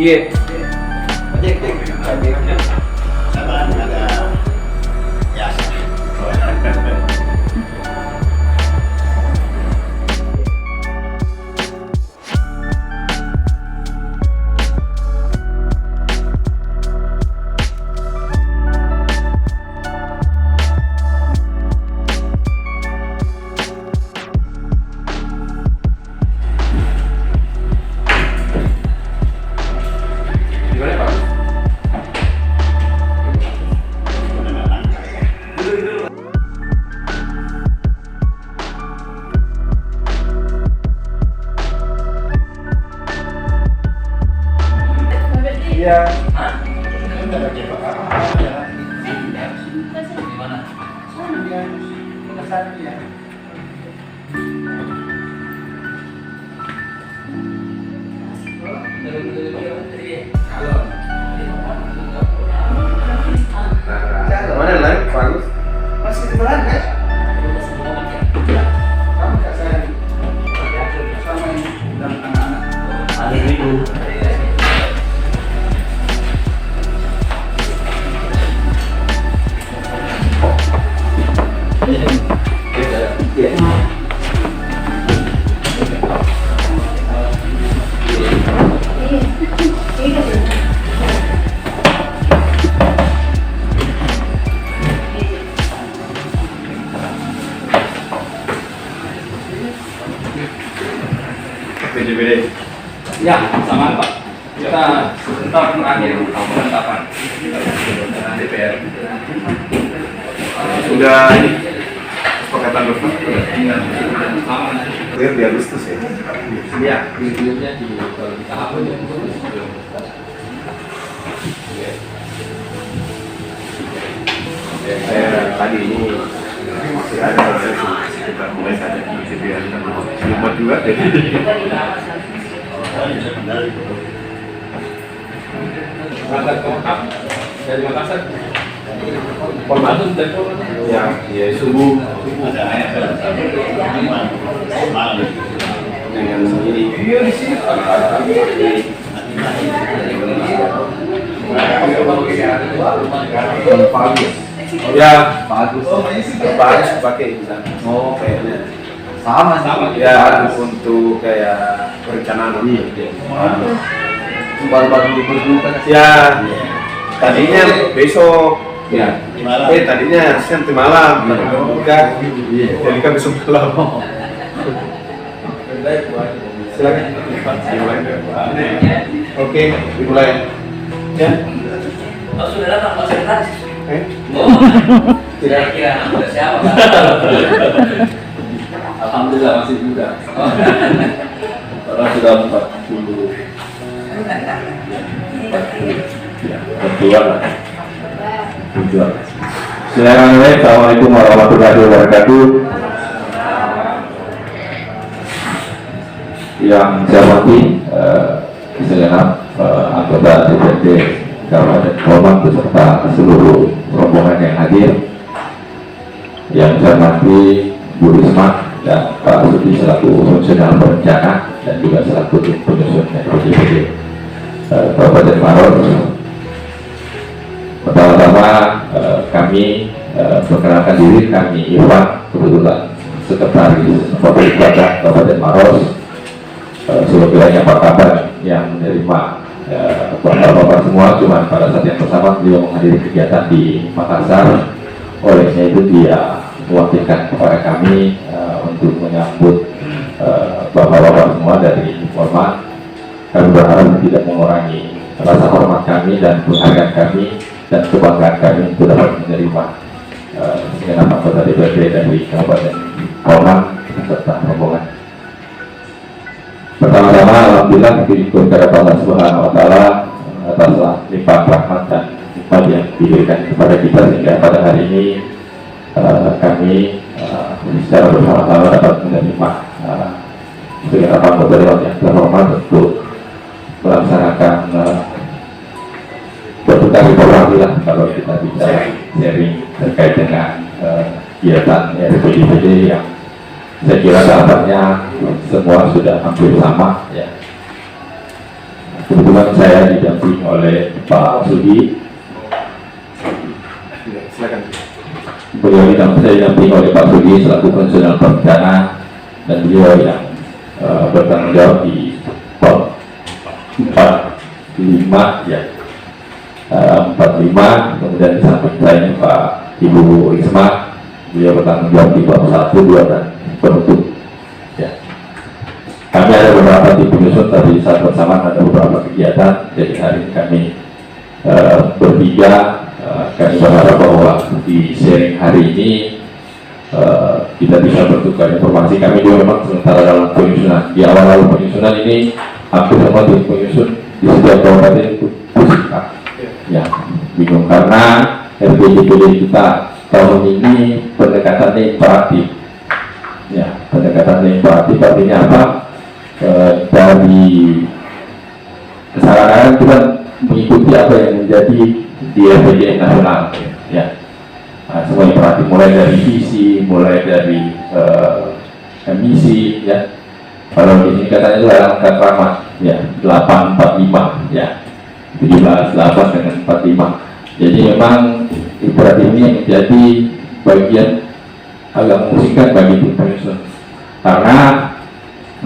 Iya. Sabar ada ya. Iya. Mana lain bagus? Masih di mana guys? Kamu nggak sayang? Sama ini dan anak-anak. Ada itu. PJBD. Ya, sama Pak. Kita sebentar mengakhiri penetapan DPR. Sudah ini kesepakatan bersama. Sama. Clear di Agustus ya. Ya, videonya di kalau kita upload ya. Saya tadi ini masih ada proses kita mulai saja di CPR dan belum juga jadi. Berangkat ke Makassar dari Makassar. Formatum dari Ya, ya subuh dengan sendiri. Bagus. Ya, bagus. Bagus pakai di sana. Oh, kayaknya sama. ya bagus untuk kayak perencanaan. Baru-baru berduka. Ya, tadinya besok. Ya, tadinya nanti malam, buka. Jadi kan besok malam. Silakan. Dimulai. Oke, dimulai. Ya. Oh, sudah datang konsentrasi. Tidak. Kira sudah siapa? Alhamdulillah masih muda. Orang sudah 40. Berjuang. Assalamualaikum warahmatullahi wabarakatuh. Yang saya hormati segenap anggota DPRD Kabupaten Kauman beserta seluruh rombongan yang hadir. Yang saya hormati Bu Risma dan Pak Sudi selaku fungsional perencana dan juga selaku tim penyusun DPRD Kabupaten Maros. Pertama-tama kami perkenalkan diri, kami Irfan, kebetulan Sekretaris Pembangunan Ibadah Kabupaten Maros. Sebenarnya Pak Kabar yang menerima bapak-bapak semua, cuma pada saat yang bersama beliau menghadiri kegiatan di Makassar. Olehnya itu dia mewakilkan kepada kami untuk menyambut bapak-bapak semua dari format. Kami berharap tidak mengurangi rasa hormat kami dan penghargaan kami dan kebanggaan kami untuk dapat menerima segenap anggota DPRD dari Kabupaten Kauman serta rombongan. Pertama-tama, alhamdulillah kita syukur kepada Allah Subhanahu Wa Taala atas limpahan rahmat dan nikmat yang diberikan kepada kita sehingga pada hari ini kami secara bersama-sama dapat menerima segenap anggota dewan yang terhormat untuk melaksanakan bertukar informasi lah kalau kita bisa sharing terkait dengan kegiatan RPDPD yang saya kira tahapannya semua sudah hampir sama ya. kebetulan saya didampingi oleh Pak Sudi. Ya, silakan. Saya didampingi oleh Pak Sudi selaku konsultan perencana, dan beliau yang bertanggung jawab di PON 45 ya. 45, kemudian di samping saya Pak Ibu Risma, beliau bertanggung jawab di PON 1, 2 dan penutup ya. Kami ada beberapa tim penyusun, tapi saat bersamaan ada beberapa kegiatan. Jadi hari ini kami bertiga, kami berharap bahwa di sharing hari ini kita bisa bertukar informasi. Kami juga memang sementara dalam penyusunan, di awal-awal penyusunan ini hampir semua tim penyusun di setiap kabupaten itu pusing ya, bingung karena RPJMD kita tahun ini pendekatannya imperatif ya. Pendekatannya imperatif artinya apa? Dari sekarang kita mengikuti apa yang menjadi di RPJM nasional ya. Semua imperatif, mulai dari visi, mulai dari emisi ya. Kalau di sini katanya itu dalam kata ya 845 ya, 17 8 dengan 45. Jadi memang imperatif ini menjadi bagian agak memusingkan bagi tim penyusun, karena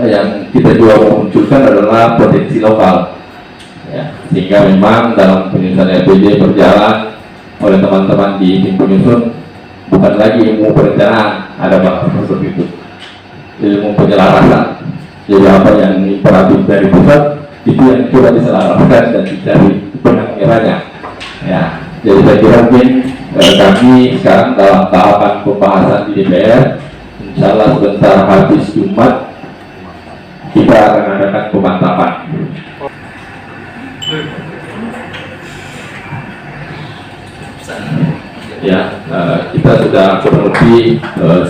yang kita juga munculkan adalah potensi lokal ya, sehingga memang dalam penyusunan RPJ berjalan oleh teman-teman di tim penyusun bukan lagi ilmu perencanaan, ada bahasa seperti itu, ilmu penyelarasan. Jadi apa yang imperatif dari pusat itu yang coba diselaraskan dan dicari benang merahnya ya. Jadi saya kira mungkin kami sekarang dalam tahapan pembahasan di DPR, insya Allah sebentar habis Jumat kita akan adakan pemantapan. Ya, kita sudah kurang lebih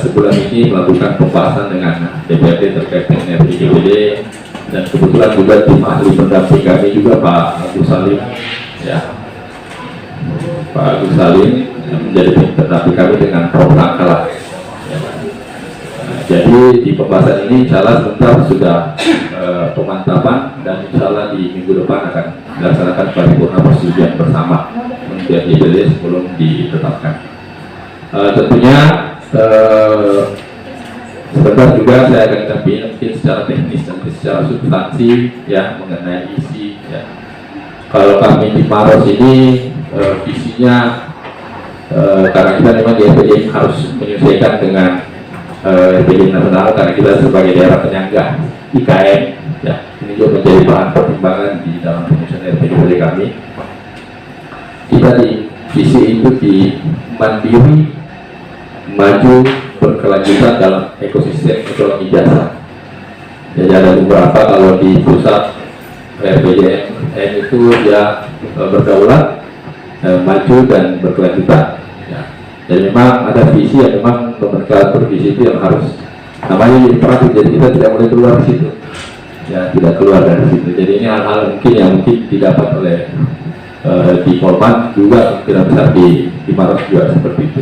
sebulan ini melakukan pembahasan dengan DPRD terkait dengan RPJMD, dan kebetulan juga tim ahli pendamping kami juga Pak Agus Salim ya. Pak Agus Salim yang menjadi pendamping kami dengan Prof. Langkala ya. Jadi di pembahasan ini insya Allah sebentar sudah pemantapan, dan insya Allah di minggu depan akan dilaksanakan paripurna persetujuan bersama Kementerian DPD sebelum ditetapkan. Tentunya sebentar juga saya akan dampingi mungkin secara teknis dan secara substansi ya mengenai isi ya. Kalau kami di Maros ini visinya karena kita memang di RPJ harus menyesuaikan dengan RPJ nasional, karena kita sebagai daerah penyangga IKN ya, ini juga menjadi bahan pertimbangan di dalam penyusunan RPJ kami. Kita di visi itu di mandiri, maju, berkelanjutan dalam ekosistem ekonomi jasa. Jadi ada beberapa, kalau di pusat RPJMN itu dia berdaulat, maju dan berkelanjutan ya. Jadi memang ada visi yang memang nomenklatur visi itu yang harus namanya imperatif, jadi kita tidak boleh keluar dari situ ya, tidak keluar dari situ. Jadi ini hal-hal mungkin yang mungkin didapat oleh di Polman juga tidak besar di Maros juga seperti itu.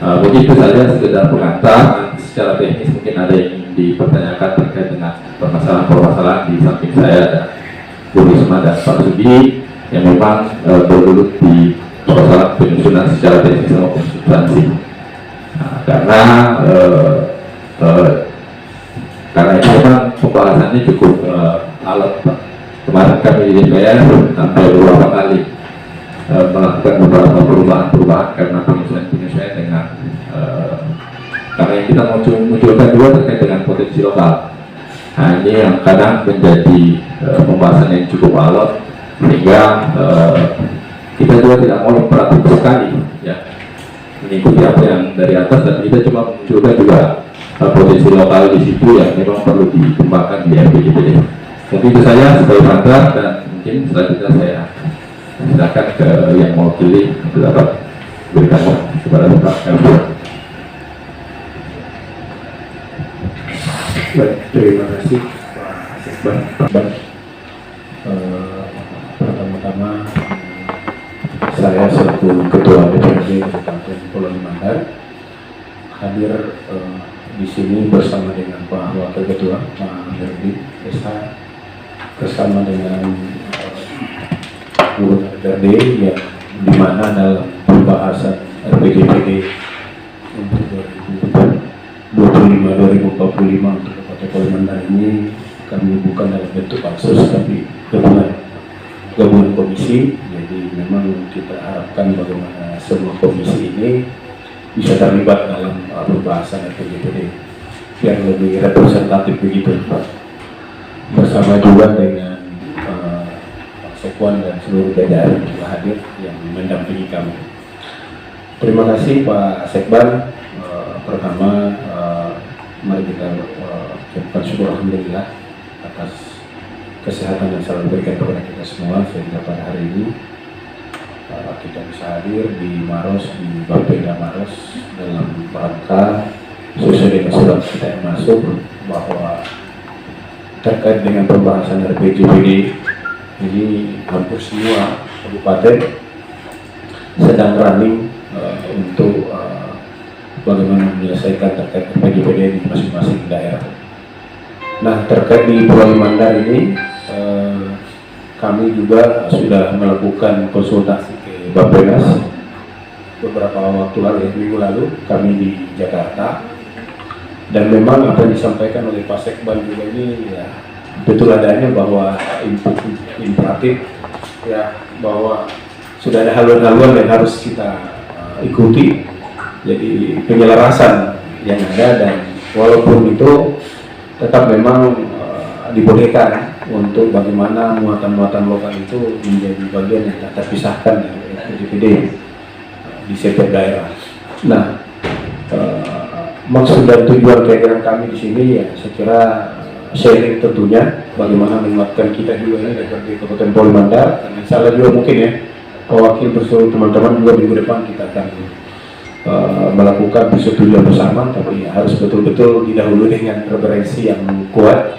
Mungkin itu saja sekedar pengantar. Secara teknis mungkin ada yang dipertanyakan terkait dengan permasalahan-permasalahan. Di samping saya ada Bu Risma dan Pak Sudi yang memang bergelut di permasalahan penyusunan secara teknis maupun substansi. Karena itu memang pembahasannya cukup alot. Kemarin kami di DPR sampai beberapa kali melakukan beberapa perubahan karena penyesuaian dengan karena yang kita munculkan juga terkait dengan potensi lokal. Nah, ini yang kadang menjadi pembahasan yang cukup alot, sehingga kita juga tidak mau imperatif sekali ya mengikuti apa yang dari atas, dan kita cuma munculkan juga potensi lokal di situ yang memang perlu dikembangkan di RPJMD. Mungkin itu saja sebagai pengantar, dan mungkin selanjutnya saya silakan ke yang mau pilih untuk dapat berikan kepada Bapak Elvira. Baik, terima kasih Pak. Pertama-tama saya selaku Ketua DPRD Kabupaten Pulau Mandar hadir di sini bersama dengan Pak Wakil Ketua Pak Herdi Desa, bersama dengan bagaimana dalam pembahasan RPJMD untuk 2025-2045 untuk Kabupaten Polri Mandar ini kami bukan dalam bentuk pansus tapi gabungan komisi. Jadi memang kita harapkan bagaimana semua komisi ini bisa terlibat dalam pembahasan RPJMD yang lebih representatif begitu, Pak. Bersama juga dengan Pak Sekwan dan seluruh jajaran yang hadir yang mendampingi kami. Terima kasih Pak Sekban. Pertama, mari kita ucapkan syukur alhamdulillah atas kesehatan yang selalu diberikan kepada kita semua sehingga pada hari ini kita bisa hadir di Maros, di Bapeda Maros dalam rangka sesuai dengan surat kita yang masuk bahwa terkait dengan pembahasan RPJMD ini hampir semua kabupaten sedang running untuk bagaimana menyelesaikan terkait RPJMD di masing-masing daerah. Nah, terkait di Pulau Mandar ini kami juga sudah melakukan konsultasi ke Bappenas beberapa waktu lalu, minggu lalu kami di Jakarta, dan memang apa yang disampaikan oleh Pak Sekban juga ini ya betul adanya bahwa imperatif ya bahwa sudah ada haluan-haluan yang harus kita ikuti. Jadi penyelarasan yang ada, dan walaupun itu tetap memang dibolehkan untuk bagaimana muatan-muatan lokal itu menjadi bagian yang tak terpisahkan dari RPJMD di setiap daerah. Nah, maksud dan tujuan kehadiran kami di sini ya saya kira sharing tentunya bagaimana menguatkan kita juga ini dari Kabupaten Polri Mandar, dan insyaallah juga mungkin ya wakil bersama teman-teman juga minggu depan kita akan melakukan persetujuan bersama, tapi ya, harus betul-betul didahului dengan referensi yang kuat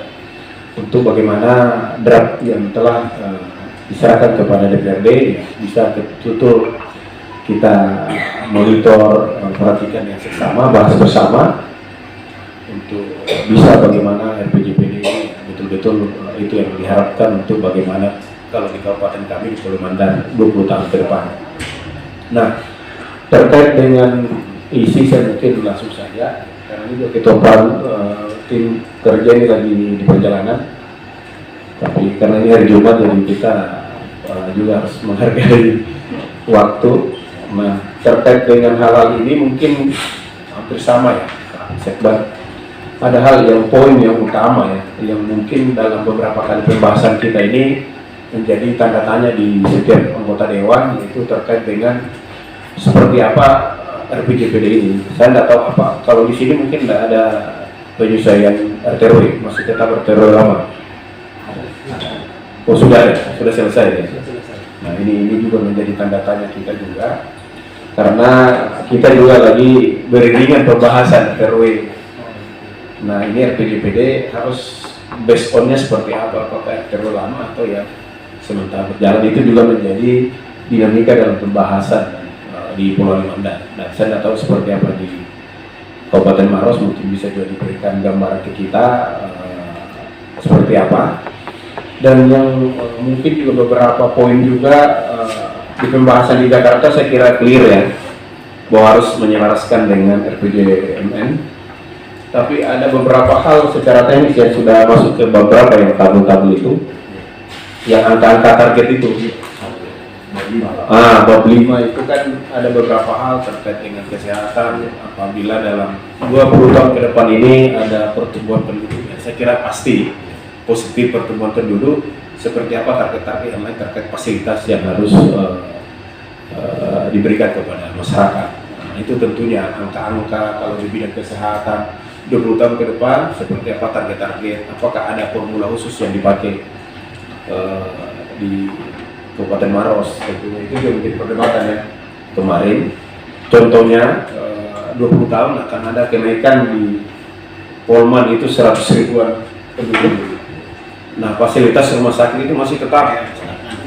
untuk bagaimana draft yang telah diserahkan kepada DPRD ya, bisa betul-betul kita monitor, perhatikan yang seksama, bahas bersama untuk bisa bagaimana RPJMD ini betul-betul itu yang diharapkan untuk bagaimana kalau di kabupaten kami di Pulau Mandar 20 tahun ke depan. Nah, terkait dengan isi saya mungkin langsung saja karena ini ketua tim kerja ini lagi di perjalanan, tapi karena ini hari Jumat jadi kita juga harus menghargai waktu. Nah, terkait dengan hal ini mungkin hampir sama ya Pak Sekban. Ada hal yang poin yang utama ya yang mungkin dalam beberapa kali pembahasan kita ini menjadi tanda tanya di setiap anggota dewan, yaitu terkait dengan seperti apa RPJMD ini. Saya tidak tahu apa, kalau di sini mungkin tidak ada penyesuaian RTRW, masih tetap RTRW lama. Oh sudah selesai ya. Nah ini juga menjadi tanda tanya kita juga, karena kita juga lagi beriringan pembahasan RTRW. Nah ini RPJMD harus based on-nya seperti apa, apakah RTRW lama atau ya sementara berjalan. Itu juga menjadi dinamika dalam pembahasan di Pulau Mandar. Nah, saya tidak tahu seperti apa di Kabupaten Maros, mungkin bisa juga diberikan gambaran ke kita seperti apa. Dan yang mungkin juga beberapa poin juga di pembahasan di Jakarta saya kira clear ya, bahwa harus menyelaraskan dengan RPJMN. Tapi ada beberapa hal secara teknis yang sudah masuk ke beberapa yang tabel-tabel itu, yang angka-angka target itu. Bab 5 itu kan ada beberapa hal terkait dengan kesehatan. Apabila dalam 20 tahun ke depan ini ada pertumbuhan penduduk, ya, saya kira pasti positif pertumbuhan penduduk. Seperti apa target-target yang lain terkait fasilitas yang harus diberikan kepada masyarakat. Nah, itu tentunya angka-angka kalau di bidang kesehatan 20 tahun ke depan seperti apa target-target, apakah ada formula khusus yang dipakai di Kabupaten Maros. Itu juga menjadi perdebatan ya kemarin. Contohnya 20 tahun akan ada kenaikan di Polman itu 100 ribuan penduduk. Nah fasilitas rumah sakit itu masih tetap.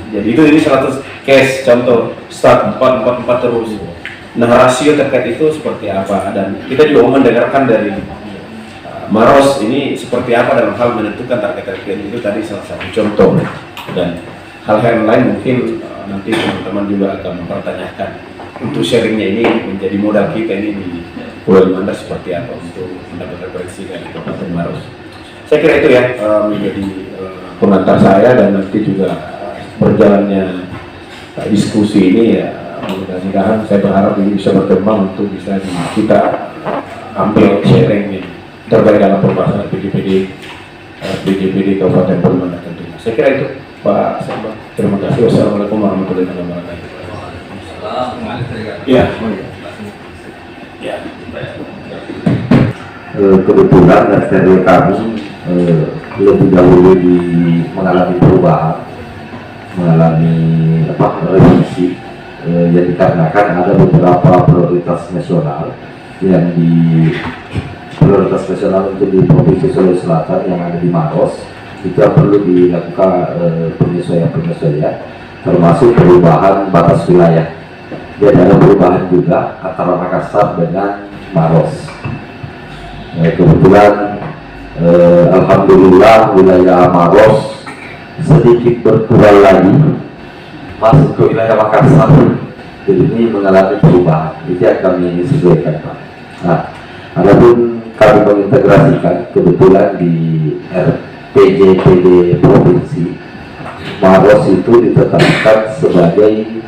Jadi itu ini 100 case contoh start 444 terus. Nah rasio terkait itu seperti apa, dan kita juga mendengarkan dari Maros ini seperti apa dalam hal menentukan target-target itu tadi salah satu contoh. Dan hal-hal yang lain mungkin nanti teman-teman juga akan mempertanyakan untuk sharingnya ini menjadi modal kita ini di Pulau Limanda seperti apa untuk mendapat referensi dari Kabupaten Maros. Saya kira itu ya menjadi pengantar saya, dan nanti juga berjalannya diskusi ini ya mudah-mudahan saya berharap ini bisa berkembang untuk bisa kita ambil sharing ini terkait dalam pembahasan PJPD Kabupaten Pulau Limanda tentunya. Saya kira itu Pak Samba. Terima kasih. Wassalamualaikum warahmatullahi wabarakatuh. Ya. Ya. Kebetulan RTRW kami lebih dahulu mengalami perubahan, mengalami revisi, yang dikarenakan ada beberapa prioritas nasional yang prioritas nasional untuk di Provinsi Sulawesi Selatan yang ada di Maros itu yang perlu dilakukan penyesuaian, termasuk perubahan batas wilayah. Jadi ada perubahan juga antara Makassar dengan Maros. Kebetulan alhamdulillah wilayah Maros sedikit berkurang lagi masuk ke wilayah Makassar. Jadi ini mengalami perubahan. Itu yang kami sesuaikan, Pak. Nah, adapun kami mengintegrasikan kebetulan di RPJPD Provinsi Maros itu ditetapkan sebagai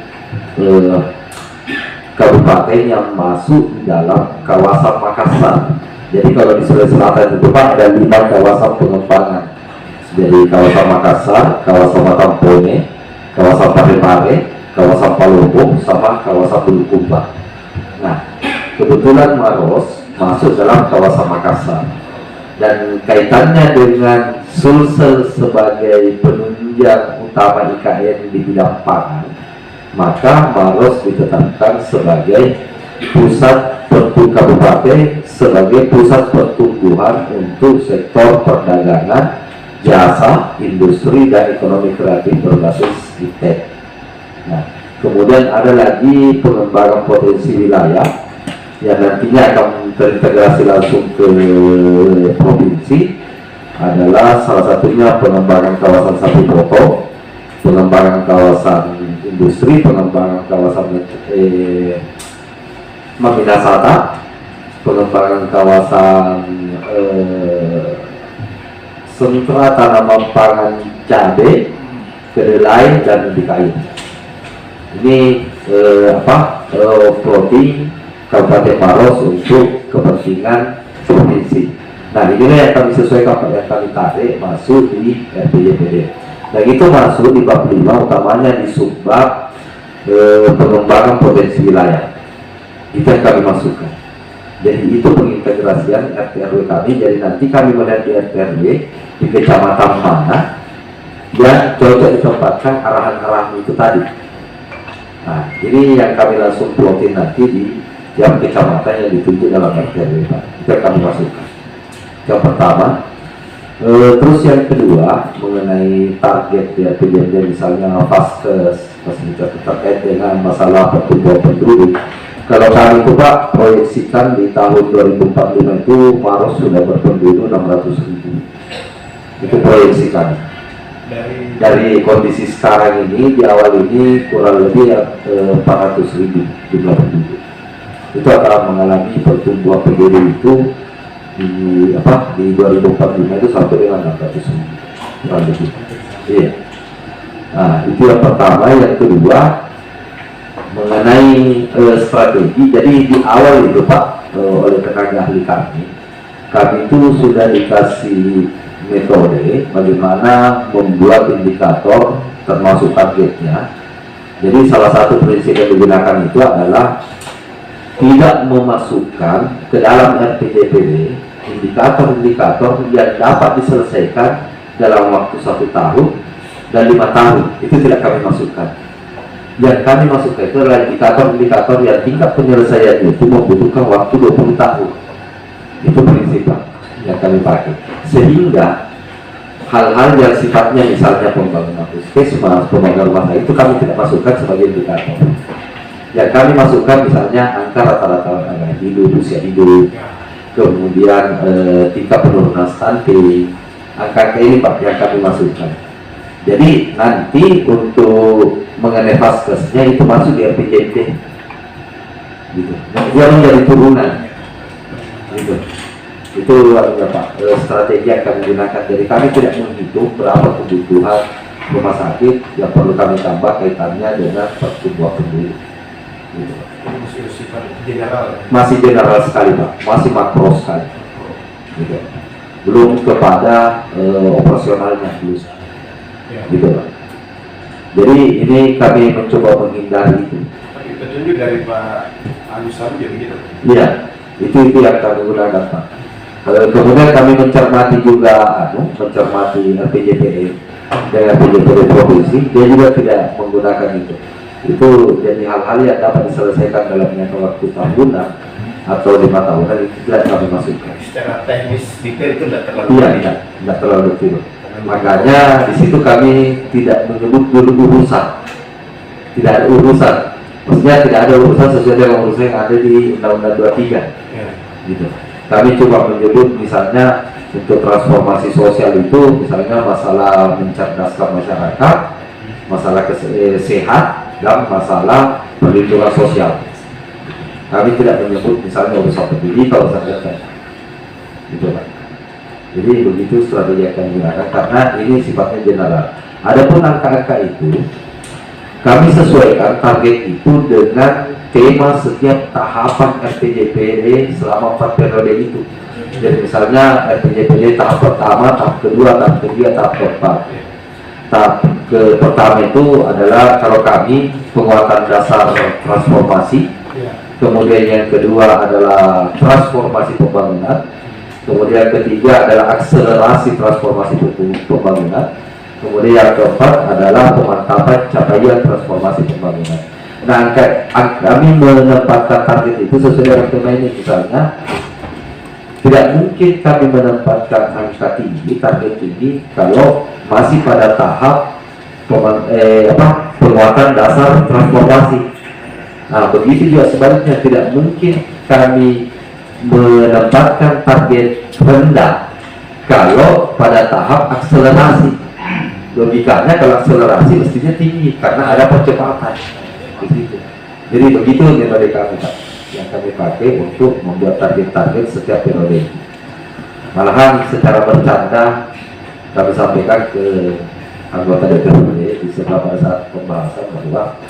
kabupaten yang masuk di dalam kawasan Makassar. Jadi kalau di Sulawesi Selatan itu Pak ada 5 kawasan pengembangan. Jadi kawasan Makassar, kawasan Matampone, kawasan Parepare, kawasan Palopo, sama kawasan Bulukumba. Nah, kebetulan Maros masuk dalam kawasan Makassar. Dan kaitannya dengan Sulsel sebagai penunjang utama IKN di bidang pangan, maka Maros ditetapkan sebagai pusat kabupaten, sebagai pusat pertumbuhan untuk sektor perdagangan, jasa, industri, dan ekonomi kreatif berbasis ITEK. Nah, kemudian ada lagi pengembangan potensi wilayah yang nantinya akan terintegrasi langsung ke provinsi, adalah salah satunya pengembangan kawasan sapi foto, pengembangan kawasan industri, pengembangan kawasan Maminasata, pengembangan kawasan sentra tanaman pangan cabai, kedelai, dan DKI. Ini plotting Kabupaten Maros untuk kepentingan provinsi. Nah, inilah yang kami sesuaikan, yang kami tarik masuk di RPJPD. Dan itu masuk di bab 5, utamanya di subbab pengembangan potensi wilayah. Itu yang kami masukkan. Jadi itu pengintegrasian RTRW kami. Jadi nanti kami melihat di RTRW di kecamatan mana yang cocok ditempatkan arahan-arahan itu tadi. Nah, ini yang kami langsung plotin nanti di tiap kecamatan yang ditunjuk dalam RTRW Pak. Itu yang kami masukkan. Yang pertama. Terus yang kedua mengenai target ya, tujuannya misalnya Faskes, fasilitas terkait dengan masalah pertumbuhan penduduk. Kalau kami itu Pak proyeksikan di tahun 2045 itu Maros sudah berpenduduk 600.000. Itu proyeksikan. Dari kondisi sekarang ini di awal ini kurang lebih 400.000 jumlah penduduk. Itu akan mengalami pertumbuhan penduduk itu di 2045 itu sampai dengan 600.000 kurang lebih. Iya. Nah, itu yang pertama. Yang kedua mengenai strategi. Jadi di awal itu Pak oleh tenaga ahli kami itu sudah dikasih metode bagaimana membuat indikator termasuk targetnya. Jadi salah satu prinsip yang digunakan itu adalah tidak memasukkan ke dalam RPJPD indikator-indikator yang dapat diselesaikan dalam waktu 1 tahun dan 5 tahun. Itu tidak kami masukkan. Yang kami masukkan itu adalah indikator-indikator yang tingkat penyelesaiannya itu membutuhkan waktu 20 tahun. Itu prinsip yang kami pakai. Sehingga hal-hal yang sifatnya misalnya pembangunan puskesmas, pembangunan rumah sakit itu kami tidak masukkan sebagai indikator. Yang kami masukkan misalnya angka rata-rata angka hidup, usia hidup, kemudian tingkat penurunan stunting, angka ini Pak yang kami masukkan. Jadi nanti untuk mengenai vaskesnya itu masuk di RPJMD gitu. Dia menjadi turunan gitu. Itu Pak, strategi yang kami gunakan. Jadi kami tidak menghitung berapa kebutuhan rumah sakit yang perlu kami tambah kaitannya dengan pertumbuhan penduduk gitu. Masih sifat general ya? Masih general sekali Pak, masih makro sekali gitu. Belum kepada operasionalnya dulu gitu Pak. Jadi ini kami mencoba menghindari itu. Tapi petunjuk dari Pak Anusam juga gitu. Iya, itu yang kami gunakan Pak. Kemudian kami mencermati juga mencermati RPJPD dan RPJPD provinsi, dia juga tidak menggunakan itu. Itu jadi hal-hal yang dapat diselesaikan dalam jangka waktu tahunan atau 5 tahunan itu tidak kami masukkan. Secara teknis detail itu tidak terlalu. Iya, tidak terlalu detail. Makanya di situ kami tidak menyebut dulu urusan, tidak ada urusan. Maksudnya tidak ada urusan sesuai dengan urusan yang ada di Undang-Undang 23, Ya. gitu. Kami coba menyebut misalnya untuk transformasi sosial itu misalnya masalah mencerdaskan masyarakat, masalah sehat, dan masalah perlindungan sosial. Kami tidak menyebut misalnya urusan pendidikan, urusan kesehatan, gitu Pak. Jadi begitu strategi yang kami gunakan karena ini sifatnya general. Adapun angka-angka itu kami sesuaikan target itu dengan tema setiap tahapan RPJPD selama 4 periode itu. Jadi misalnya RPJPD tahap pertama, tahap kedua, tahap ketiga, tahap keempat. Tahap pertama itu adalah kalau kami penguatan dasar transformasi, kemudian yang kedua adalah transformasi pembangunan, kemudian ketiga adalah akselerasi transformasi pembangunan, kemudian yang keempat adalah pemantapan capaian transformasi pembangunan. Nah, kami menempatkan target itu sesuai dengan tema ini. Misalnya, tidak mungkin kami menempatkan angka tinggi, target tinggi kalau masih pada tahap penguatan dasar transformasi. Nah, begitu juga sebaliknya, tidak mungkin kami menempatkan target rendah kalau pada tahap akselerasi. Logikanya kalau akselerasi mestinya tinggi karena ada percepatan. Begitu. Jadi begitu metode kami Pak, yang kami pakai untuk membuat target-target setiap periode. Malahan secara bercanda kami sampaikan ke anggota DPRD di pada saat pembahasan bahwa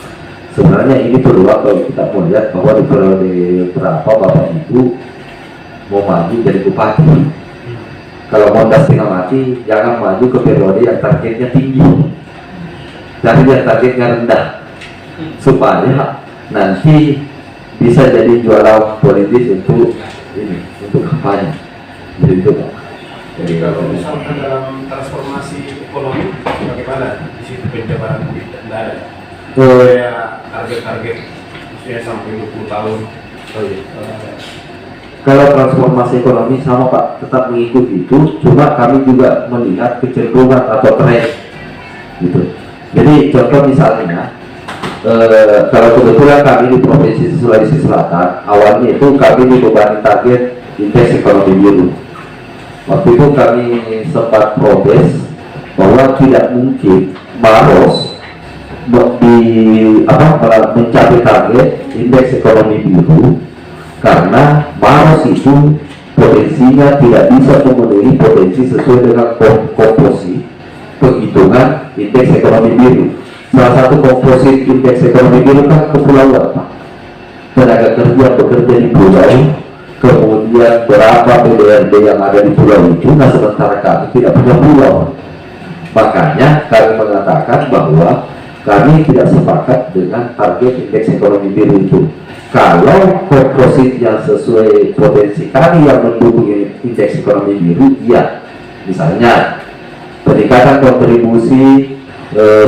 sebenarnya ini peluang kalau kita mau lihat bahwa di periode berapa Bapak Ibu mau maju jadi bupati. Kalau mau setengah mati, jangan maju ke periode yang targetnya tinggi, cari yang targetnya rendah, supaya nanti bisa jadi juara politis untuk ini, untuk kampanye. Jadi itu Pak. Jadi kalau misalkan dalam transformasi ekonomi, bagaimana di situ penjabaran tidak ada? Kayak target-target, misalnya sampai 20 tahun. Oh, iya. Kalau transformasi ekonomi sama Pak, tetap mengikuti itu, cuma kami juga melihat kecenderungan atau tren gitu. Jadi contoh misalnya, kalau kebetulan kami di Provinsi Sulawesi Selatan, awalnya itu kami dibebani target indeks ekonomi biru. Waktu itu kami sempat protes bahwa tidak mungkin Maros mencapai target indeks ekonomi biru karena Maros itu potensinya tidak bisa memenuhi potensi sesuai dengan komposisi penghitungan indeks ekonomi biru. Salah satu komposit indeks ekonomi biru kan kepulauan Pak. Tenaga kerja bekerja di pulau, kemudian berapa PDRD yang ada di pulau itu, nah sementara kami tidak punya pulau. Makanya kami mengatakan bahwa kami tidak sepakat dengan target indeks ekonomi biru itu. Kalau komposit yang sesuai potensi kami yang mendukung indeks ekonomi biru, iya. Misalnya peningkatan kontribusi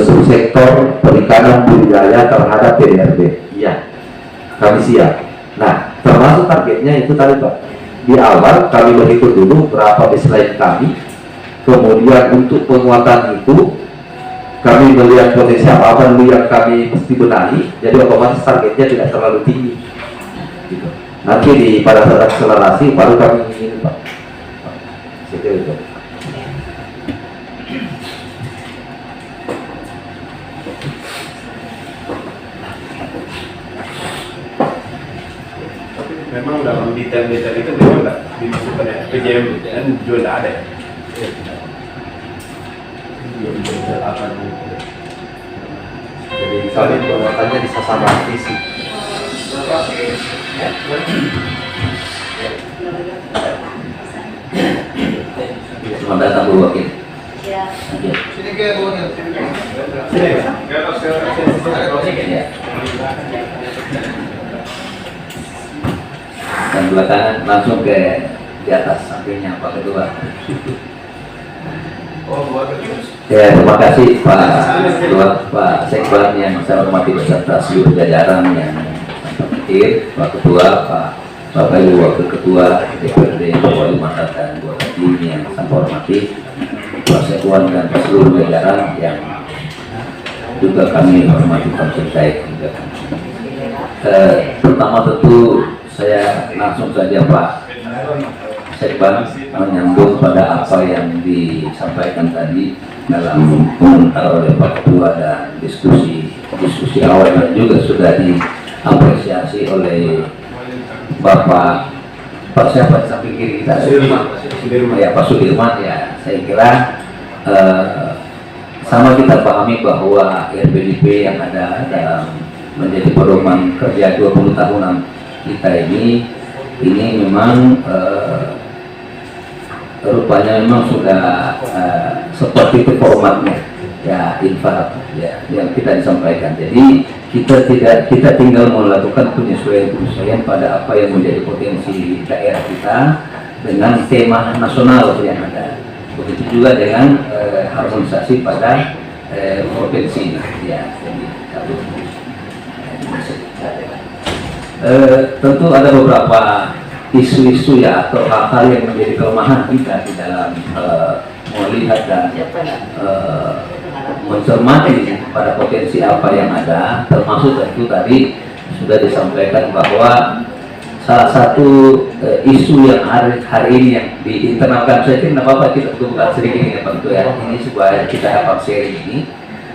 subsektor perikanan budidaya terhadap PDRB, iya. Kami siap. Nah, termasuk targetnya itu tadi Pak. Di awal kami berhitung dulu berapa baseline kami, kemudian untuk penguatan itu kami melihat potensi apa dulu yang kami mesti benahi, jadi otomatis targetnya tidak terlalu tinggi gitu. Nanti pada saat akselerasi baru kami ingin Pak. Seperti itu. memang dalam detail-detail itu memang nggak dimasukkan ya PJM dan juga nggak ada ya. Jadi misalnya penguatannya bisa sama visi. Cuma datang dulu wakil. Sini ke bawahnya. Sini. Ya. Dan belakangan langsung ke di atas sampingnya Pak Ketua. Oh, buat terus. Ya, terima kasih Pak Ketua, Pak Sekban yang saya hormati beserta seluruh jajaran yang hadir, Pak Ketua, Pak Bapak Ibu Wakil Ketua DPRD Wali Mandar dan anggota tim yang saya hormati, Pak Sekban dan seluruh jajaran yang juga kami hormati dan cintai juga. Pertama tentu saya langsung saja Pak Sekban menyambung pada apa yang disampaikan tadi dalam komentar oleh Pak Ketua dan diskusi awal yang juga sudah diapresiasi oleh Bapak siapa di samping kiri kita? Sudirman. Ya, Pak Sudirman ya. Saya kira sama kita pahami bahwa RPJP yang ada dalam menjadi pedoman kerja 20 tahunan kita ini memang rupanya memang sudah seperti itu formatnya ya, infak ya yang kita disampaikan. Jadi kita tinggal melakukan penyesuaian pada apa yang menjadi potensi daerah kita dengan tema nasional yang ada. Begitu juga dengan harmonisasi pada provinsi ya. Jadi, tentu ada beberapa isu-isu ya atau hal-hal yang menjadi kelemahan kita di dalam melihat dan mencermati pada potensi apa yang ada, termasuk tentu tadi sudah disampaikan bahwa salah satu isu yang hari ini yang di internal saya tidak apa-apa kita buka sedikit ini Pak Ketua ya, ini supaya kita dapat sharing ini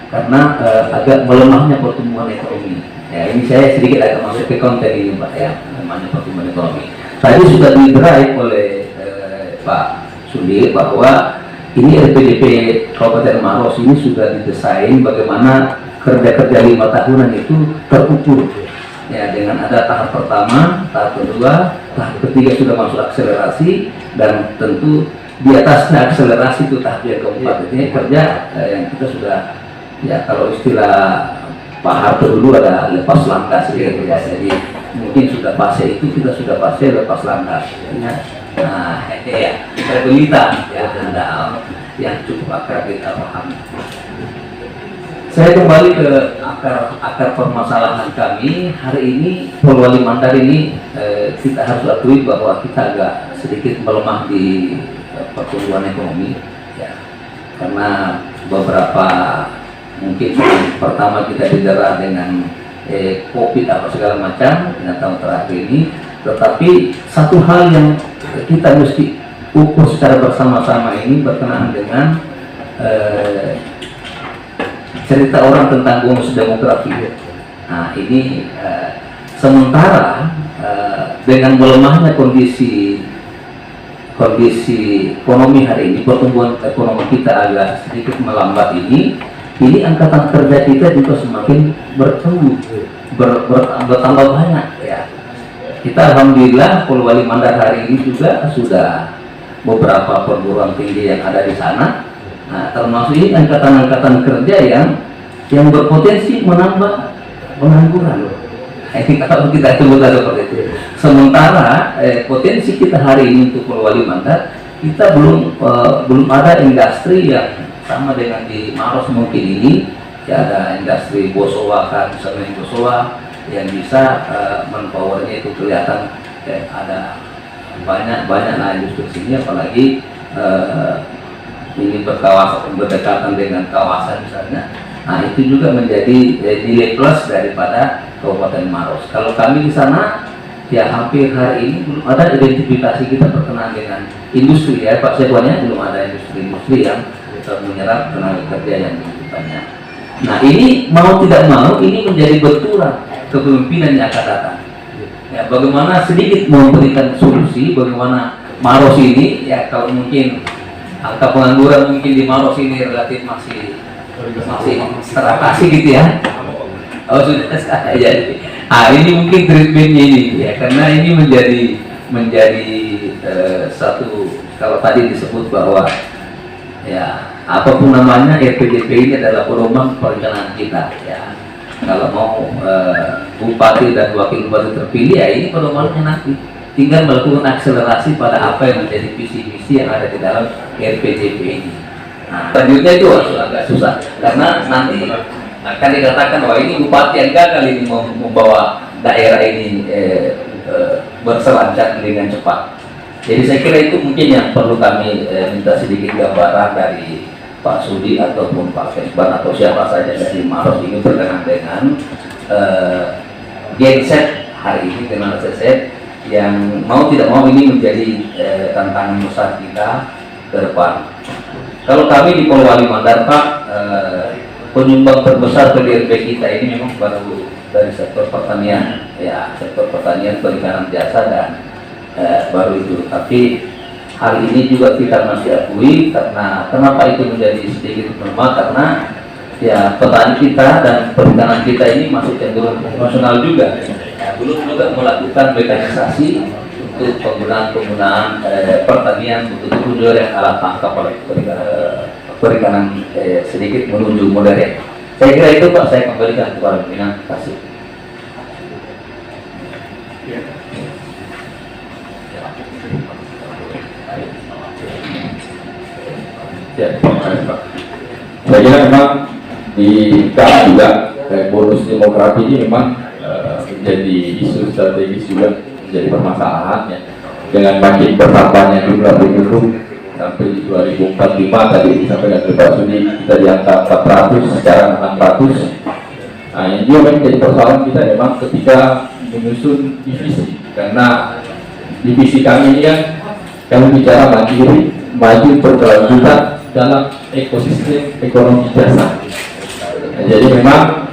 karena agak melemahnya pertumbuhan ekonomi ya, ini saya sedikit agak masuk ke konten ini Pak ya, melemahnya pertumbuhan ekonomi. Tadi sudah didrive oleh Pak Sudir bahwa ini RPJP Kabupaten Maros ini sudah didesain bagaimana kerja-kerja 5 tahunan itu terukur ya, dengan ada tahap pertama, tahap kedua, tahap ketiga sudah masuk akselerasi, dan tentu di atasnya akselerasi itu tahap yang keempat. Ini kerja yang kita sudah ya, kalau istilah Pak Harto dulu ada lepas langkah sedikit ya, jadi mungkin sudah fase itu kita sudah fase lepas langkah ya. Nah ya berita ya Anda yang cukup akrab kita paham. Saya kembali ke akar permasalahan kami hari ini. Polwali Mandar ini kita harus akui bahwa kita agak sedikit melemah di pertumbuhan ekonomi ya, karena beberapa mungkin pertama kita didera dengan COVID apa segala macam dengan tahun terakhir ini, tetapi satu hal yang kita mesti ukur secara bersama-sama ini berkenaan dengan cerita orang tentang bonus demografi. Nah ini sementara dengan melemahnya kondisi ekonomi hari ini, pertumbuhan ekonomi kita agak sedikit melambat ini angkatan kerja kita juga semakin bertumbuh, bertambah banyak ya. Kita alhamdulillah Polwali Mandar hari ini juga sudah beberapa perguruan tinggi yang ada di sana. Nah, termasuk ini angkatan-angkatan kerja yang berpotensi menambah pengangguran. Ini kalau kita sebut seperti itu. Sementara potensi kita hari ini untuk Polwali Mandar, kita belum ada industri yang sama dengan di Maros mungkin ini ya, ada industri Bosowa kan, misalnya Bosowa yang bisa manpowernya itu kelihatan ada banyak lah industri sini, apalagi ini berdekatan dengan kawasan misalnya. Nah itu juga menjadi nilai plus daripada Kabupaten Maros. Kalau kami di sana ya hampir hari ini belum ada identifikasi kita berkenaan dengan industri ya Pak Sekwannya, belum ada industri yang menyerap tenaga kerja yang begitu banyak. Nah ini mau tidak mau ini menjadi benturan kepemimpinan yang akan datang Ya, bagaimana sedikit memberikan solusi, bagaimana Maros ini, ya kalau mungkin angka pengangguran mungkin di Maros ini relatif masih teratasi gitu ya. Oh sudah jadi. Ini mungkin treatmentnya ini ya, karena ini menjadi satu, kalau tadi disebut bahwa ya apapun namanya RPJP ini adalah pedoman perencanaan kita ya. Kalau mau bupati dan wakil bupati terpilih ya ini pedomannya nanti, tinggal melakukan akselerasi pada apa yang menjadi visi-visi yang ada di dalam RPJP ini. Nah, selanjutnya itu agak susah karena nanti akan dikatakan wah ini bupati yang gagal ini membawa daerah ini berselancar dengan cepat. Jadi saya kira itu mungkin yang perlu kami minta sedikit gambaran dari Pak Sudi ataupun Pak Kesban atau siapa saja dari Maros ini berkenaan dengan genset hari ini dengan set yang mau tidak mau ini menjadi tantangan besar kita ke depan. Kalau kami di Polewali Mandar Pak, penyumbang terbesar ke DRP kita ini memang baru dari sektor pertanian, ya sektor pertanian, perikanan, jasa dan baru itu. Tapi hal ini juga kita masih akui karena kenapa itu menjadi sedikit melemah, karena ya petani kita dan perikanan kita ini masih cenderung konvensional juga, ya, belum juga melakukan mekanisasi untuk penggunaan pertanian betul-betul juga yang alat tangkap perikanan sedikit menuju modern. Saya kira itu Pak, saya kembalikan kepada pimpinan. Terima kasih. Ya, terima kasih Pak. Saya kira memang di kami juga bonus demografi ini memang menjadi isu strategis juga, menjadi permasalahan ya. Dengan makin bertambahnya jumlah penduduk sampai di 2045 tadi disampaikan oleh Pak Sudi, kita di angka 400, sekarang 600. Nah ini juga menjadi persoalan kita memang ketika menyusun divisi, karena divisi kami ini kan kami bicara mandiri, maju berkelanjutan dalam ekosistem ekonomi jasa. Nah, jadi memang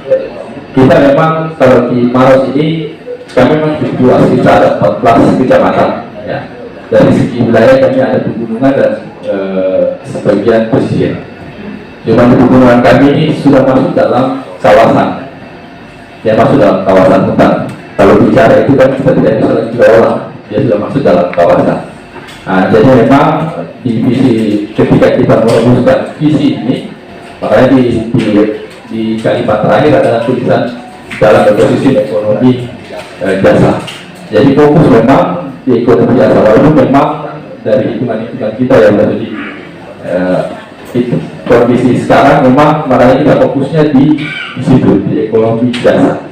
kita memang kalau di Maros ini kami memang berdua sekitar ada 14 kecamatan ya. Dari segi wilayah kami ada pegunungan dan sebagian pesisir. Cuma pegunungan kami ini sudah masuk dalam kawasan, ya masuk dalam kawasan hutan. Kalau bicara itu kan kita tidak bisa lagi diolah, dia sudah masuk dalam kawasan. Nah, jadi memang di visi ketika kita merumuskan visi ini, makanya di kalimat terakhir adalah tulisan dalam ekosistem ekonomi jasa. Jadi fokus memang di ekonomi jasa, walaupun memang dari hitungan-hitungan kita yang tadi kondisi sekarang memang makanya kita fokusnya di situ, di ekonomi jasa.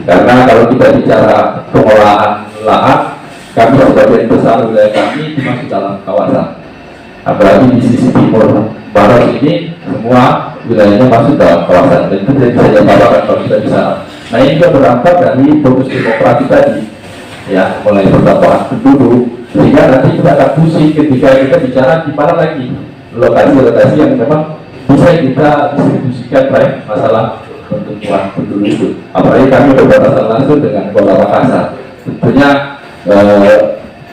Karena kalau kita bicara pengolahan lahan, kami sebagian besar wilayah kami masuk dalam kawasan. Apalagi di sisi timur barat ini semua wilayahnya masuk dalam kawasan. Dan itu bisa diapakan kalau kita bisa. Nah ini juga berangkat dari fokus demokrasi tadi, ya mulai pertambahan penduduk, sehingga nanti kita akan pusing ketika kita bicara di mana lagi lokasi-lokasi yang memang bisa kita distribusikan baik masalah pertumbuhan penduduk itu. Apalagi kami berbatasan langsung dengan Kota Makassar. Tentunya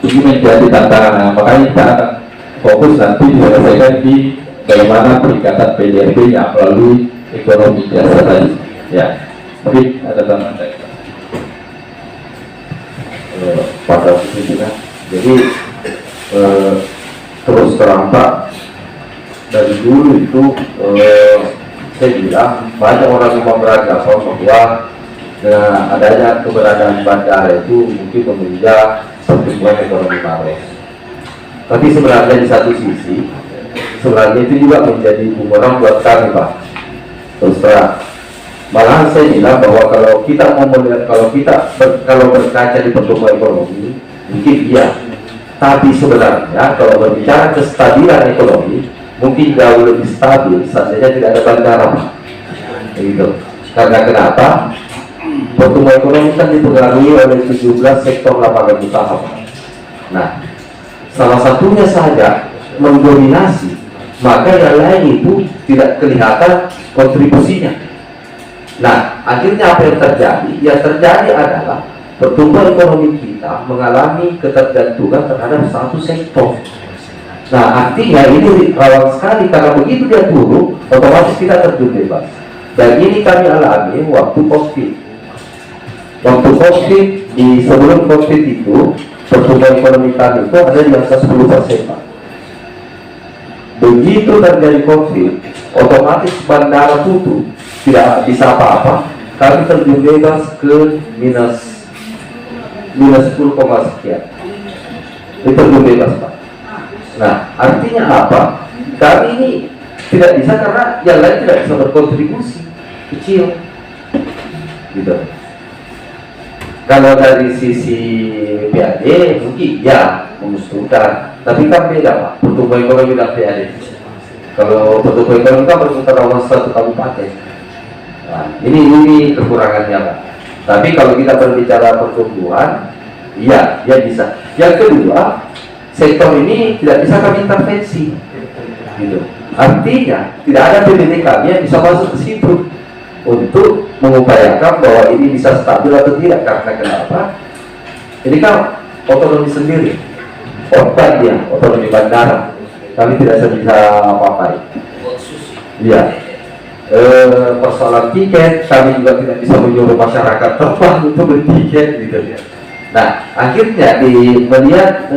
ini menjadi tantangan. Nah, makanya kita akan fokus nanti diselesaikan di bagaimana peningkatan PDRB-nya melalui ekonomi jasa tadi. Ya, mungkin ada tambahan saya. Pada pimpinan. Jadi terus terang Pak, dari dulu itu saya bilang banyak orang yang beranggapan bahwa adanya keberadaan bandara itu mungkin menunjang pertumbuhan ekonomi Maros. Tapi sebenarnya di satu sisi, sebenarnya itu juga menjadi bumerang buat kami Pak. Terus terang. Malahan saya bilang bahwa kalau kita mau melihat, kalau berkaca di pertumbuhan ekonomi, mungkin iya. Tapi sebenarnya kalau berbicara kestabilan ekonomi, mungkin jauh lebih stabil, seandainya tidak ada bandara, gitu. Karena kenapa? Pertumbuhan ekonomi kan dipengaruhi oleh 17 sektor lapangan usaha. Nah, salah satunya saja mendominasi, maka yang lain itu tidak kelihatan kontribusinya. Nah, akhirnya apa yang terjadi? Yang terjadi adalah pertumbuhan ekonomi kita mengalami ketergantungan terhadap satu sektor. Nah, artinya ini rawan sekali karena begitu dia turun, otomatis kita terjun bebas. Dan ini kami alami waktu COVID. Waktu COVID, sebelum COVID itu, pertumbuhan ekonomi kami itu ada di angka 10%, Pak. Begitu terjadi COVID, otomatis bandara tutup, tidak bisa apa-apa. Kami terjun bebas ke minus 10, sekian. Itu terjun bebas, Pak. Nah, artinya apa? Kami ini tidak bisa karena yang lain tidak bisa berkontribusi, kecil, gitu. Kalau dari sisi PAD mungkin ya menguntungkan, tapi kan beda, Pak, pertumbuhan ekonomi dan PAD. Kalau pertumbuhan ekonomi kan berputar dalam satu kabupaten. Nah, ini kekurangannya, Pak. Tapi kalau kita berbicara pertumbuhan, iya, ya bisa. Yang kedua, sektor ini tidak bisa kami intervensi, gitu. Artinya tidak ada PBB kami yang bisa masuk ke situ untuk mengupayakan bahwa ini bisa stabil atau tidak. Karena kenapa? Ini kan otonomi sendiri, otak dia, otonomi bandara. Kami tidak bisa apa-apa. Iya. Persoalan tiket, kami juga tidak bisa menyuruh masyarakat terbang untuk beli tiket, gitu ya. Nah, akhirnya melihat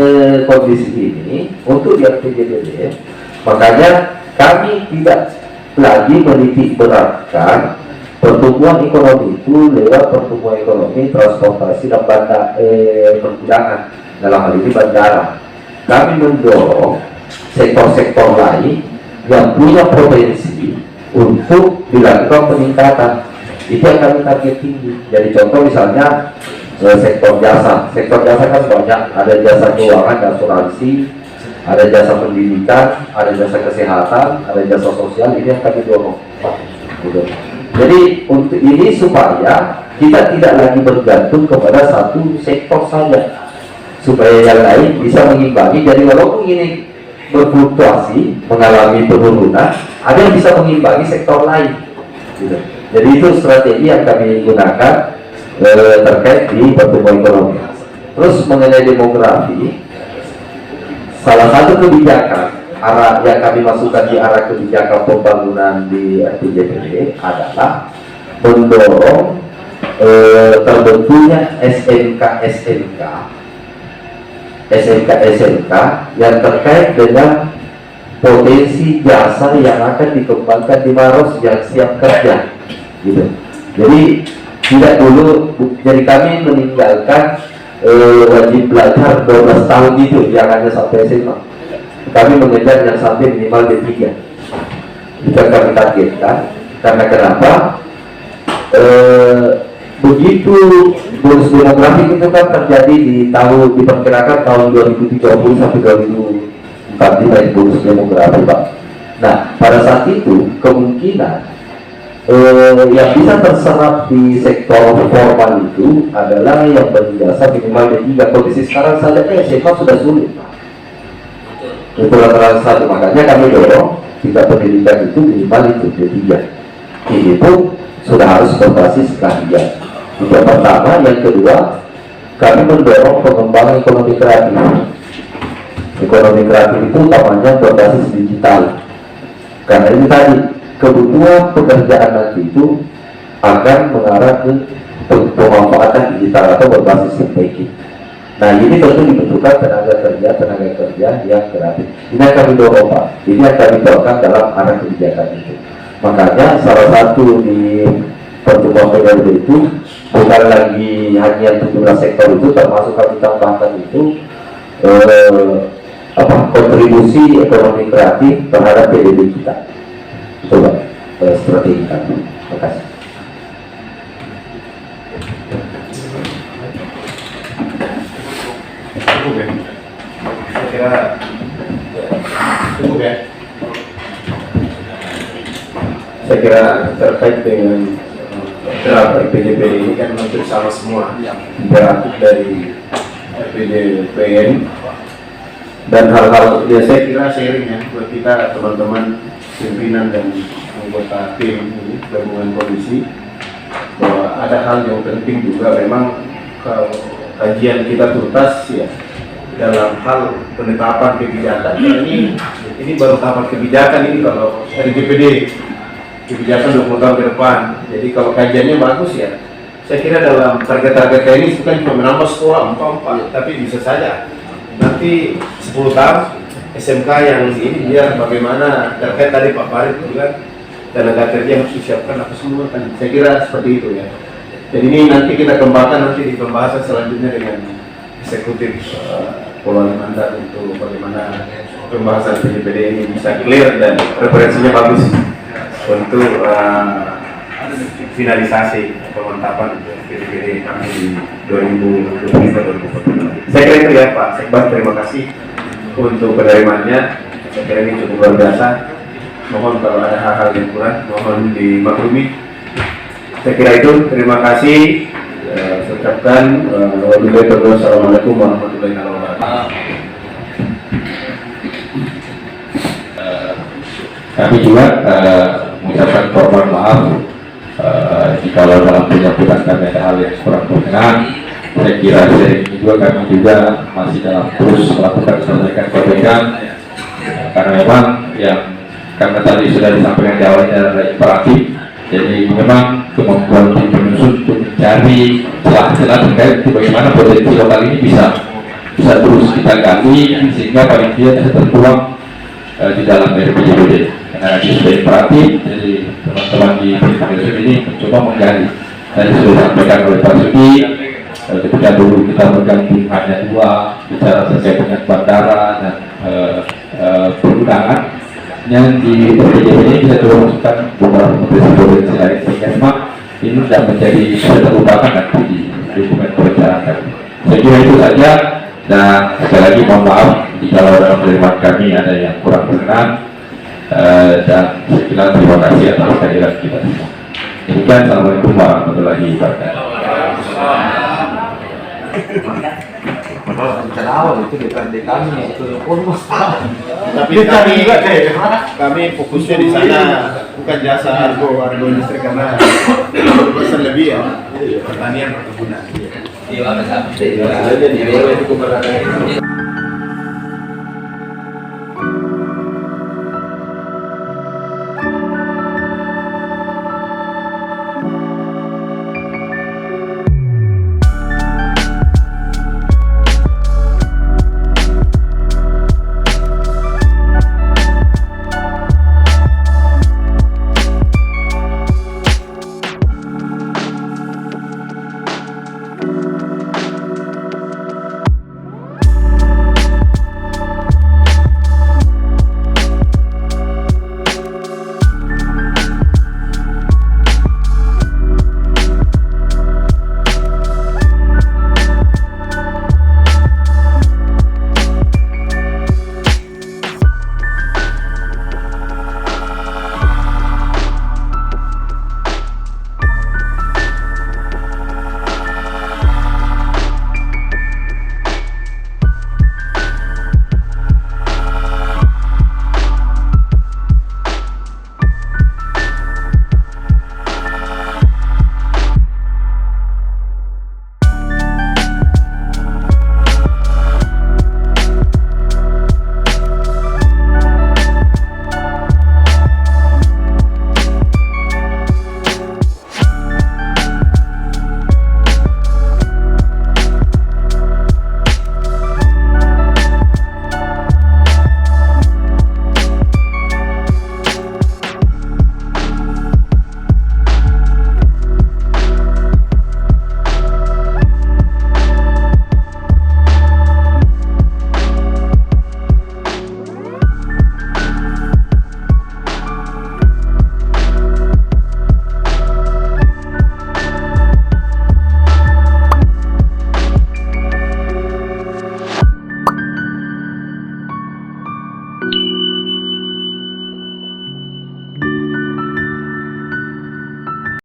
kondisi ini untuk yang PJDB, makanya kami tidak lagi menitik beratkan pertumbuhan ekonomi itu lewat pertumbuhan ekonomi transportasi dan pergudangan, dalam hal ini bandara. Kami mendorong sektor-sektor lain yang punya potensi untuk dilakukan peningkatan. Itu yang kami target tinggi. Jadi contoh misalnya sektor jasa kan banyak, ada jasa keuangan dan asuransi, ada jasa pendidikan, ada jasa kesehatan, ada jasa sosial. Ini yang kami dorong, gitu. Jadi untuk ini supaya kita tidak lagi bergantung kepada satu sektor saja, supaya yang lain bisa mengimbangi. Jadi walaupun ini berfluktuasi, mengalami penurunan, ada yang bisa mengimbangi sektor lain, gitu. Jadi itu strategi yang kami gunakan terkait di pertumbuhan ekonomi. Terus mengenai demografi, salah satu kebijakan arah yang kami masukkan di arah kebijakan pembangunan di RPJMD adalah mendorong terbentuknya SMK yang terkait dengan potensi jasa yang akan dikembangkan di Maros yang siap kerja, gitu. Jadi tidak dulu, jadi kami meninggalkan wajib belajar 12 tahun itu, yang hanya sampai SMA. Kami mengejar yang sampai minimal D3. Itu kami targetkan. Karena kenapa? Begitu bonus demografi itu kan terjadi diperkirakan tahun 2030 sampai 2045 bonus demografi, Pak. Nah, pada saat itu kemungkinan yang bisa terserap di sektor formal itu adalah yang berjasa minimal D3. Kondisi sekarang saja SMA sudah sulit, itu rata-rata satu. Makanya kami dorong tingkat pendidikan itu minimal itu D3. Ini pun sudah harus berbasis keahlian. Itu yang pertama. Yang kedua, kami mendorong pengembangan ekonomi kreatif. Ekonomi kreatif itu utamanya berbasis digital. Karena ini tadi kebutuhan pekerjaan nanti itu akan mengarah ke pemanfaatan digital atau berbasis teknologi. Nah, ini tentu dibutuhkan tenaga kerja yang kreatif. Ini yang kami dorong, Pak. Ini yang kami dorongkan dalam arah kebijakan itu. Makanya salah satu di pertumbuhan PDB itu bukan lagi hanya 17 sektor itu, termasuk kami tambahkan itu kontribusi ekonomi kreatif terhadap PDB kita. Coba strategi kami. Terima kasih. Cukup ya? Saya kira cukup ya? Saya kira terkait dengan draft RPJMD ini kan hampir sama semua draft dari RPJMD dan hal-hal ya, saya kira sharing ya buat kita teman-teman pimpinan dan anggota tim ini gabungan komisi, bahwa ada hal yang penting juga memang kalau kajian kita tuntas ya dalam hal penetapan kebijakan. Ini baru tahapan kebijakan ini kalau RGPD kebijakan 20 tahun ke depan. Jadi kalau kajiannya bagus ya, saya kira dalam target-target teknis bukan cuma menambah sekolah 4, tapi bisa saja nanti 10 tahun SMK yang ini biar bagaimana terkait tadi Pak Farid bilang tenaga kerja harus disiapkan apa semua kan. Saya kira seperti itu ya. Jadi ini nanti kita kembangkan nanti di pembahasan selanjutnya dengan eksekutif pengelola mandat untuk bagaimana pembahasan PJPD ini bisa clear dan referensinya bagus untuk finalisasi pemantapan PJPD kami di 2023-2024. Saya kira itu ya Pak Sekbar, terima kasih untuk penerimaannya. Saya kira ini cukup luar biasa. Mohon kalau ada hal-hal yang kurang mohon dimaklumi. Saya kira itu, terima kasih. Saya ucapkan wassalamualaikum warahmatullahi wabarakatuh. Kami juga mengucapkan permohonan maaf jika dalam penyampaian kami ada hal yang kurang berkenan. Saya kira sering ini juga kami juga masih dalam terus melakukan perbaikan karena memang karena tadi sudah disampaikan di awalnya adalah imperatif. Jadi memang kemampuan tim penyusun untuk mencari celah-celah terkait bagaimana potensi lokal ini bisa terus kita gali sehingga paling tidak bisa tertuang di dalam RPJMD. Karena ini sudah imperatif, jadi teman-teman di tim penyusun ini mencoba menggali. Tadi sudah disampaikan oleh Pak Sudi, ketika dulu kita berganti hanya 2 bicara terkait dengan bandara dan perundangan. Yang di PJJ ini bisa termasukkan beberapa potensi lain sehingga memang ini sudah menjadi bisa terlupakan nanti di dokumen perencanaan. Saya kira itu saja dan sekali lagi mohon maaf jika dalam penerimaan kami ada yang kurang berkenan dan saya kira terima kasih atas kehadiran kita semua. Demikian, assalamualaikum warahmatullahi wabarakatuh. Rencana awal itu DPRD kami itu Tapi kami fokusnya di sana bukan jasa argo industri karena besar lebih ya pertanian perkebunan. Iya, Jadi, cukup berada